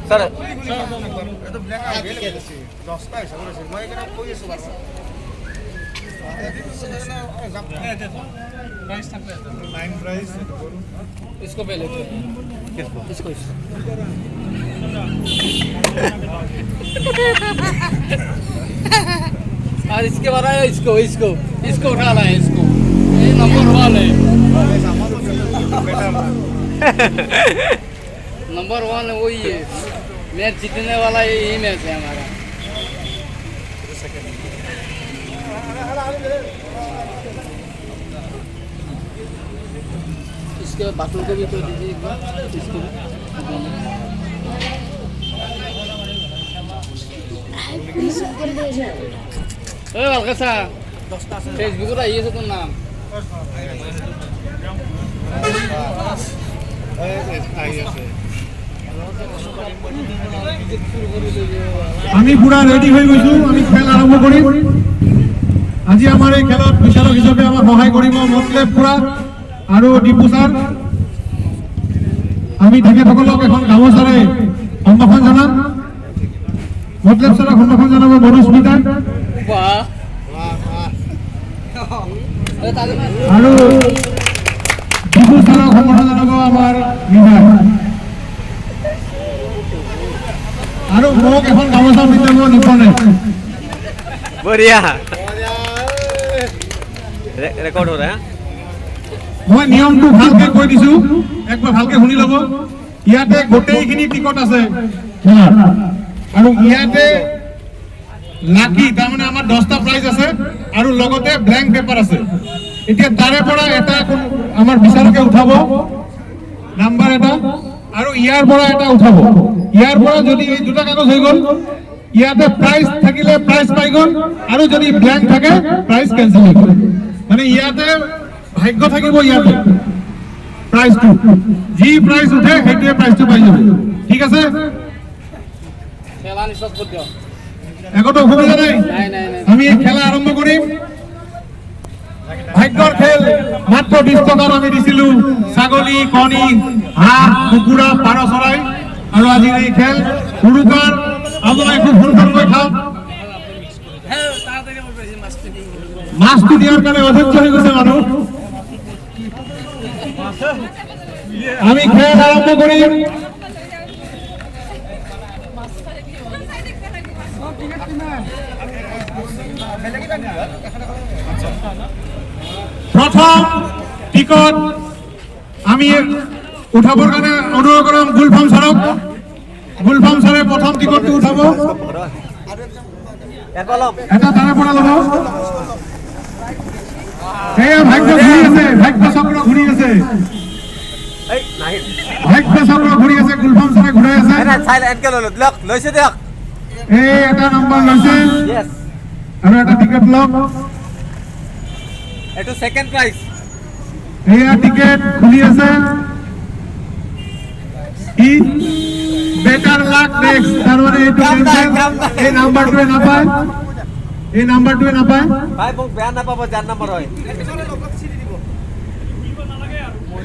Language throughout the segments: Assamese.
স্যার এটা ব্ল্যাক আউট গেলে 10টা হিসাব করেছি মই এখানে কই আছো বাবা प्राइस तक 9 प्राइस इसको पहले किसको इसको और इसके बाद आया इसको इसको इसको उठाना है इसको ये नंबर 1 है नंबर 1 वही है मैच जीतने वाला यही मैच है हमारा इसके बाथरूम को भी तो दीजिए एक बार इसको ए अलगसा फेसबुक रा ये तो नाम আমি পুরা রেডি হয়ে গৈছো আমি খেল আরম্ভ কৰিম আজি আমাৰ এই খেলত বিচাৰক হিচাপে আমাৰ সহায় কৰিব মতলেব পুৰা আৰু দীপু স্যাৰ আমি তেখেতসকলক এখন গামোচাৰে সম্ভাষণ জনাম মতলেব স্যাৰক সম্ভাষণ জনাব মনুস্মিতাই वाह আৰু দীপু স্যাৰক সম্ভাষণ জনাব আমাৰ বিধায়ক আৰু মোক এখন গামোচা পিন্ধাব নিপনে बढ़िया रिकॉर्ड हो रहा है মই নিয়মটো ভালকে কৈ দিছো একবাৰ ভালকে শুনি লব ইয়াতে গোটেইখিনি টিকট আছে আৰু ইয়াতে লাকি তাৰমানে আমাৰ 10টা প্ৰাইজ আছে আৰু লগতে ব্ল্যাঙ্ক পেপাৰ আছে এতিয়া তাৰে পৰা এটা আমাৰ বিচাৰকে উঠাব নাম্বাৰ এটা আৰু ইয়াৰ পৰা এটা উঠাব ইয়াৰ পৰা যদি এই দুটা কাগজ হৈ গল ইয়াতে প্ৰাইজ থাকিলে প্ৰাইজ পাই গল আৰু যদি ব্ল্যাঙ্ক থাকে প্ৰাইজ ক্যান্সেল হৈ গল মানে ইয়াতে ভাগ্য থাকিব ইয়াতে প্ৰাইজটো যি প্ৰাইজ উঠে সেইটোৱে প্ৰাইজটো পাই যাব ঠিক আছে খেলা নিশ্চয় কৰি দিও একটো অসুবিধা নাই নাই আমি এই খেলা আৰম্ভ কৰিম ভাগ্যৰ খেল মাত্ৰ 20 টকাৰ আমি দিছিলো ছাগলী কণী হাঁহ কুকুৰা পাৰ চৰাই আৰু আজি এই খেল পুৰস্কাৰ আপোনালোকে খুব সুন্দৰকৈ খাওক মাছটো দিয়াৰ কাৰণে অধৈৰ্য হৈ গৈছে মানুহ আমি খেল আৰম্ভ কৰিম প্ৰথম টিকট আমি উঠাবৰ কাৰণে অনুৰোধ কৰিম গুলফাম ছাৰে প্ৰথম টিকটটো উঠাব এটা তাৰে পৰা ল'ব এই ভাগ্য ঘূৰি আছে ভাগ্য চক্ৰ ঘূৰি আছে গুলফাম ছাৰে ঘূৰাই আছে লৈছে দিয়ক এই এটা নম্বৰ লৈছে আৰু এটা টিকট লওক এটো সেকেন্ড প্রাইজ এয়া টিকেট খুলি আছে ই বেটার লাক নেক্সট তারমানে এটো ক্যান্সেল এই নাম্বারটো নাপায় ভাই মোক বেয়া নাপাব যার নাম্বার হয়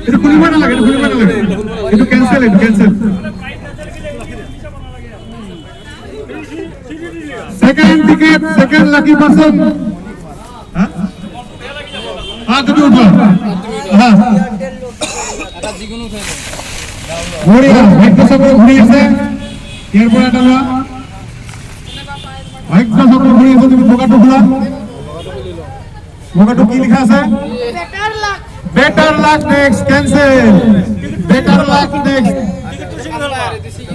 এটো খুলিব না লাগে এটো ক্যান্সেল সেকেন্ড টিকেট সেকেন্ড লাকি পারসন তুমি উঠো হ্যাঁ এটা যিকোনো উঠাই দাও বঢ়িয়া ভাগ্য চক্ৰ ঘূৰি আছে ইয়াৰ পৰা এটা লোৱা ভাগ্য চক্ৰ ঘূৰি আছে তুমি বগাটো খোলা বগাটো কি লিখা আছে better luck next cancel better luck next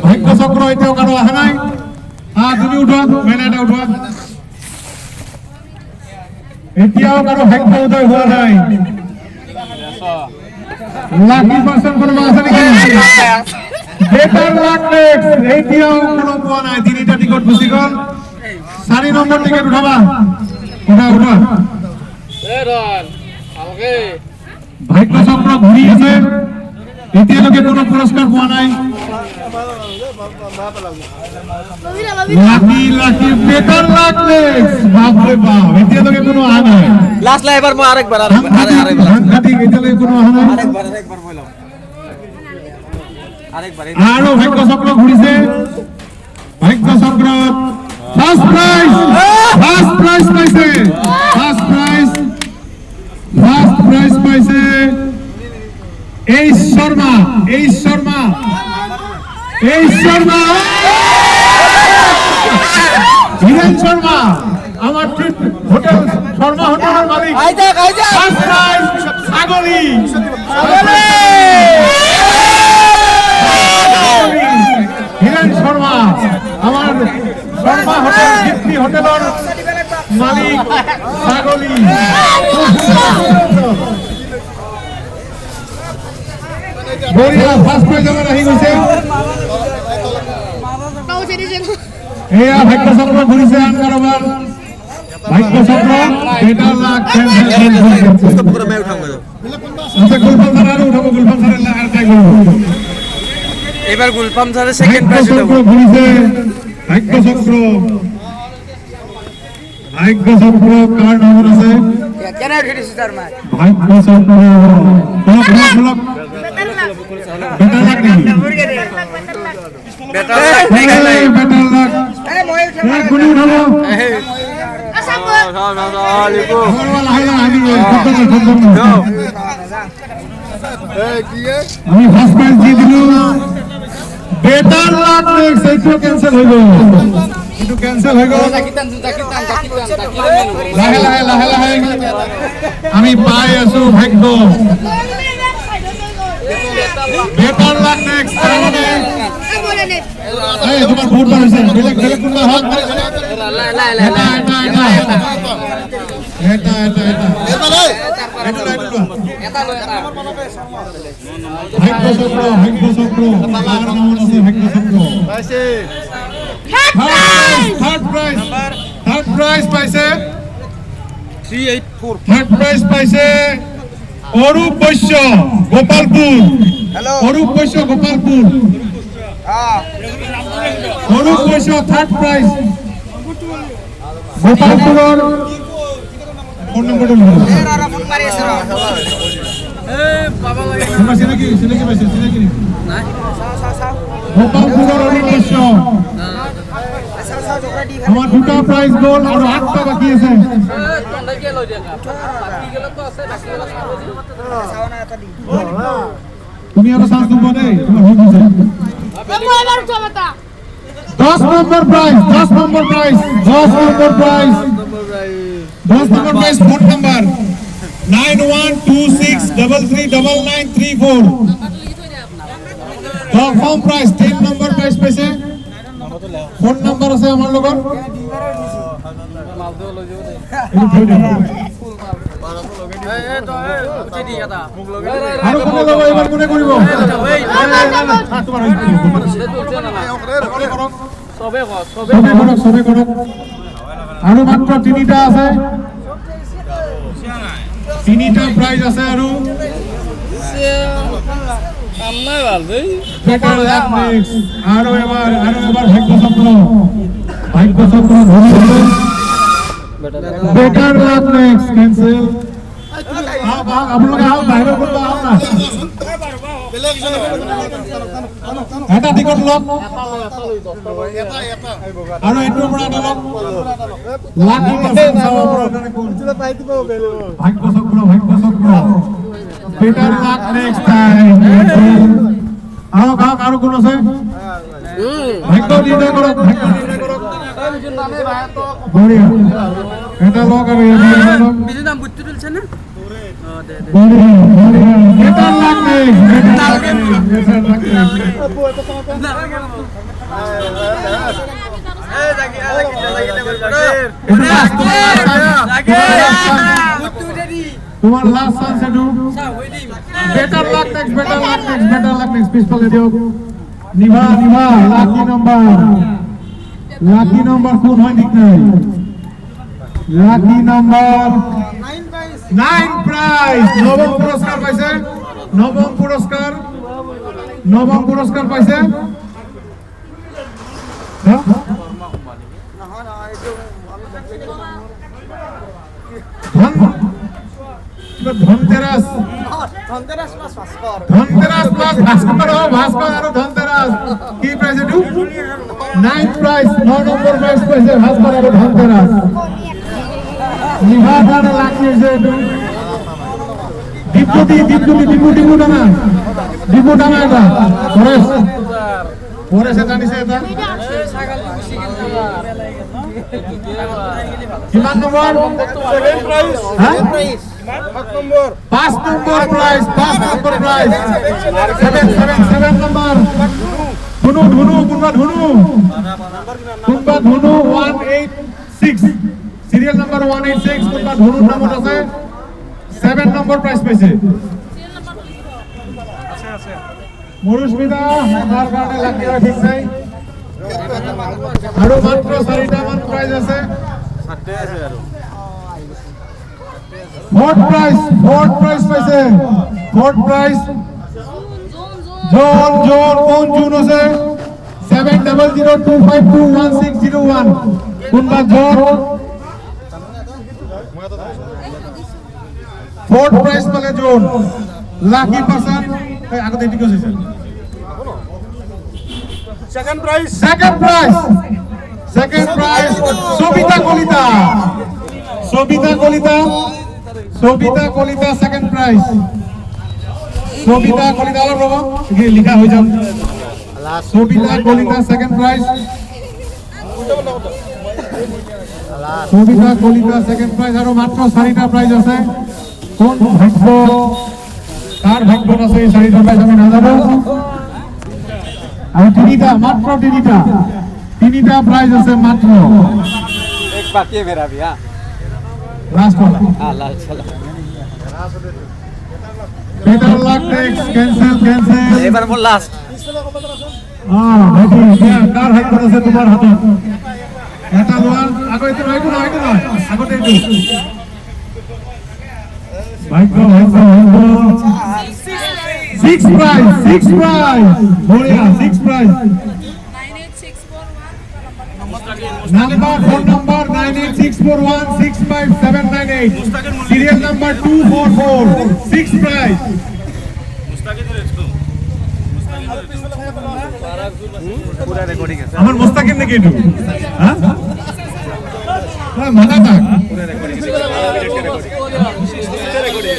ভাগ্য চক্ৰ এতিয়াও কাৰো অহা নাই তুমি উঠোৱা মেলাটা উঠোৱা এতিয়াও কাৰো ভাগ্য উদয় হোৱা নাই লাকি পাৰ্সন কোনো আছে নাকি বেটাৰ লাক নেক্সট এতিয়াও কোনো পোৱা নাই তিনিটা টিকট গুচি গল 4 নম্বৰ টিকট উঠাবা উঠা এ ৰন আলগে ভাগ্য চক্ৰ ঘূৰি আছে এতিয়ালৈকে কোনো পুৰস্কাৰ পোৱা নাই লাকি বেটার লাক নেক্সট বাপরে বাপ এতিয়ালৈকে কোনো অহা নাই লাস্ট লা এবার মই আরেকবার সাংঘাতিক এতিয়ালৈকে কোনো অহা নাই আরেকবার মই লম আরেকবার আৰু ভাগ্য চক্ৰ ঘূৰিছে ভাগ্য চক্ৰ ফাৰ্ষ্ট প্ৰাইজ পাইছে ফাৰ্ষ্ট প্ৰাইজ পাইছে এইচ শৰ্মা হিৰেন শৰ্মা আমাৰ হোটেল শৰ্মা হোটেলৰ মালিক ফাৰ্ষ্ট প্ৰাইজ ছাগলী হিরেন শর্মা আমার শর্মা হোটেল গিফটি হোটেলের মালিক ছাগলী বঢ়িয়া ফার্স্ট প্রাইজ আমার আহি গৈছে এয়া ভাগ্য চক্ৰ ঘূৰিছে আন কাৰোবাৰ ভাগ্য চক্ৰ বেটাৰ লাখ গুলফাম স্যাৰ আৰু উঠাব গুলফাম স্যারের লাখ আর ট্রাই করব এবার গুলফাম স্যারের সেকেন্ড প্রাইজ দেব ভাগ্য চক্র কার নম্বর আছে কেন উঠেছিস তার মা ভাগ্য চক্র বেটার লাখ নেই বেটার লাখ বেটার লাখ আরে মই উঠে গুলি উঠাব আচ্ছা আমি ফার্স্ট প্রাইজ দিয়ে দিলু বেটার লাখ নেক্সট এইটো ক্যান্সেল হইল লাহে আমি পাই আছো ভাগ্য বেটার লাখ নেক্সট তোমার ভোট বাড়ছে বেলেগ কোনবা হক এটা ভাগ্য চক্র কার নাম আছে ভাগ্য চক্র থার্ড প্রাইজ পাইছে 384 থার্ড প্রাইজ পাইছে অরূপ বৈশ্য গোপালপুর অরূপ বৈশ্য গোপালপুর অরূপ বৈশ্য থার্ড প্রাইজ গোপালপুরের ফোন নম্বরটা লিখুন ফোন মারিছে সিনাকি পাইছে গোপালপুরের অরূপ বৈশ্য আমার দুটা প্রাইজ গোল আর 8টা বাকি আছে তুমি আর চান্স দিব দেই তোমার হয়ে গেছে 10 number prize 10 number prize phone number 9126339934 confirm prize 10 number prize পাইছে ফোন নাম্বার আছে আমার লগত আর কোন লব এবার কোনে করিব সবে করক আর মাত্র 3টা আছে 3টা প্রাইজ আছে আর আরো এবার ভাগ্য চক্র বেটার লাখ নেক্সট ক্যান্সেল आप लोग आओ बाहर को आओ ना এটা টিকট লক আৰু এটো পৰা এটা লক লাকি পাৰ্সেন্ট চাও ভাগ্য চক্ৰ বেটাৰ লাক নেক্সট টাইম আৰু কোন আছে ভাগ্য নির্ণয় করো বড়িয়া এটা লক আর বিজু নাম বুঝতে তুলছে না বেটার লাক তোমার লাস্ট চান্স এটু বেটার লাক নেক্সট পিছফালে দিও নিভা লাকি নাম্বার কোন হয় ঠিক নাই লাকি নাম্বার 9 প্রাইজ নবম পুরস্কার পাইছে ধনতেরাস ধনতেরাস প্লাস ভাস্কর ধনতেরাস প্লাস ভাস্কর ভাস্কর আর ধনতেরাস কি প্রাইস এটু 9th প্রাইস 9 নম্বর প্রাইস পাইছে ভাস্কর আর ধনতেরাস নিহাদার লাগিয়েছে এটু ডিপু টানা এটা পরে সে জানিছে এটা কিমান নম্বর 7th প্রাইস হ্যাঁ 5 নম্বর 5 নম্বর প্রাইস 7 নম্বর ধুনু কোনবা ধুনু 186 সিরিয়াল নাম্বার 186 কোনবা ধুনুর নামত আছে 7 নম্বর প্রাইস পাইছে মৰুস্মিতা আমাৰ কাৰণে লাগিয়া ঠিক নাই আৰু মাত্ৰ 4টা মান প্রাইজ আছে ফোর্থ প্রাইজ পাইছে ফোর্থ প্রাইজ জন কোন জুন আছে 7002521601 কোনবা জন ফোর্থ প্রাইজ পালে জন লাকি পারসন আগতে এটি কইছে second prize Sabita Kalita second prize Sabita Kalita আলো বাবা এখানে লেখা হয়ে যাও সবিতা কলিতা সেকেন্ড প্রাইজ আৰু মাত্ৰ 4টা প্রাইজ আছে কোন ভাগ্য কার ভাগ্য আছে এই 4টা প্রাইজ আমি নাজানো আর মাত্র তিনিটা প্রাইজ আছে মাত্র एक बाकी है मेरा भी हाँ লাস্ট वाला हाँ लाल चला বেটার লাক টেক্স ক্যান্সেল এবার মোর লাস্ট ভাইটি কার ভাগ্য আছে তোমার হাতে এটা লোয়ার আগতে নয় আগতে একটু ভাগ্য 6 প্রাইজ বড়িয়া 6 prize number phone number 9864165798 serial number 244 6 prize पूरा रिकॉर्डिंग है আমার মুস্তাকিম নাকি একটু হ্যাঁ মাথা থাক पूरा रिकॉर्डिंग है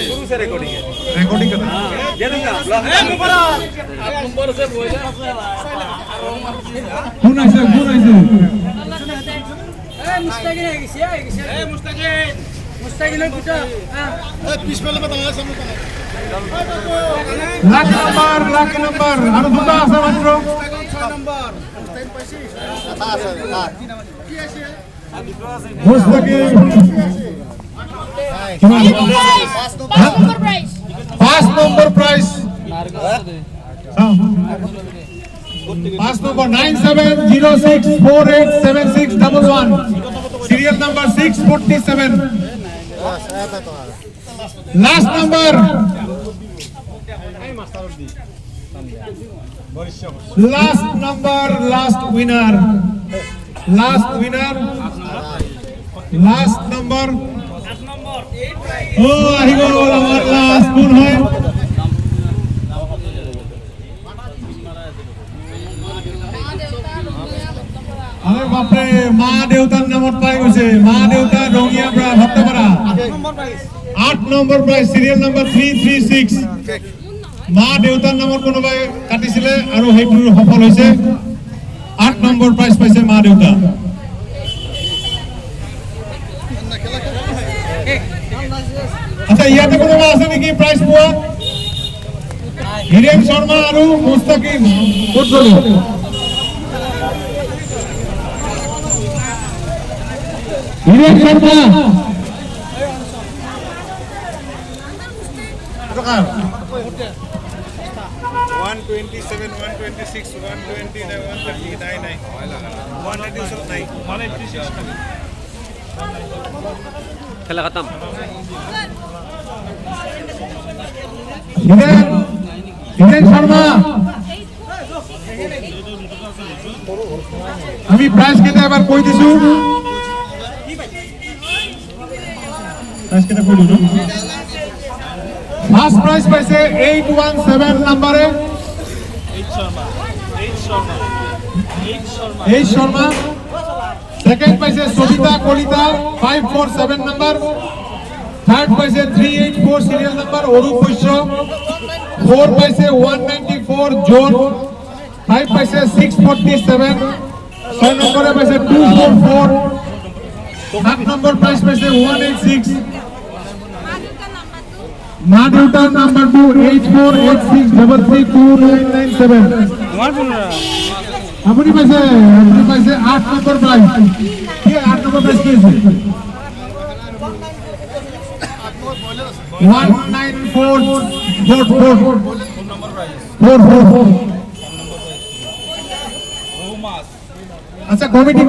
शुरू से रिकॉर्डिंग है রেকর্ডিং করতে दे दूंगा ब्लॉग 8 নম্বর আছে বইলা কোন আছে লাখ নাম্বার আর দুটো আছে মাত্র Mustakim 5 number prize 5 number 9706487611 serial number 647 last number last winner last number ও আহি গ'ল আমাৰ লাস্ট কোন হয় আৰে বাপৰে মা দেউতাৰ নামত পাই গৈছে মা দেউতা ৰঙিয়া পৰা ভক্তপাৰা 8 নম্বৰ প্ৰাইজ সিৰিয়াল নাম্বাৰ 336 মা দেউতাৰ নামত কোনোবাই কাটিছিলে আৰু হেইটো সফল হৈছে 8 নম্বৰ প্ৰাইজ পাইছে মা দেউতা আচ্ছা ইয়াতে কোনোবা আছে নেকি প্ৰাইজ পোৱা হিৰেন শৰ্মা আৰু মুস্তাকিম ক'ত গ'ল হিরেন শর্মা 127 126 129 139 186 खेला खत्म হিরেন শর্মা আমি প্রাইজ কেটে এবার কই দিছো প্রাইজ কেটে কই দিছো ফার্স্ট প্রাইজ পাইছে 817 নম্বরে এইচ শর্মা। সেকেন্ড পাইছে সবিতা কলিতা 547 নম্বর। থার্ড পাইছে 384 সিরিয়াল নাম্বার অরূপ বৈশ্য। 4 পাইছে 194 জোন। 5 পাইছে 647। 6 নম্বরে পাইছে 244। 7 নম্বর প্রাইজ পাইছে 186। মাদুটা নাম্বার 2 8486332997। আপনি পাইছে 8 নম্বর প্রাইজ। কি 8 নম্বর প্রাইজ কি আছে? 1944444। আচ্ছা কমিটির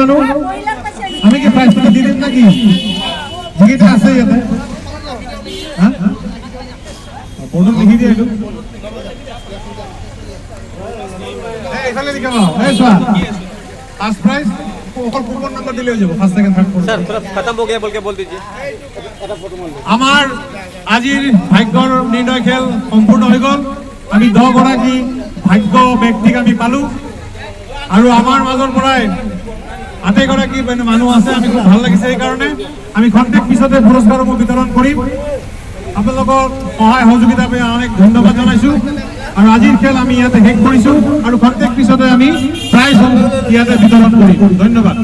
মানুষ আমি কি প্রাইজ দিতে দিলেন নাকি? জিগিটা আছে ইয়াতে হ্যাঁ ফটো লিখি দিয়ে একটু এখানে লিখে নাও। এই সোয়া ফার্স্ট প্রাইজ ওর কুপন নাম্বার দিলে হয়ে যাবে। First second third fourth. Sir थोड़ा खत्म हो गया बोल के बोल दीजिए। আমার আজিৰ ভাগ্যৰ নিৰ্ণয় খেল সম্পূৰ্ণ হৈ গ'ল। আমি 10 গৰাকী ভাগ্য ব্যক্তিক আমি পালো আৰু আমাৰ মাজৰ পৰাই আটাইগৰাকী মানুহ আছে। আমি খুব ভাল লাগিছে। এইকাৰণে আমি খন্তেক পিছতে পুৰস্কাৰসমূহ বিতৰণ কৰিম। আপোনালোকৰ সহায় সহযোগিতা পাই অনেক ধন্যবাদ জনাইছো। আৰু আজিৰ খেল আমি ইয়াতে শেষ কৰিছো আৰু খন্তেক পিছতে আমি প্ৰাইজসমূহ ইয়াতে বিতৰণ কৰিম। ধন্যবাদ।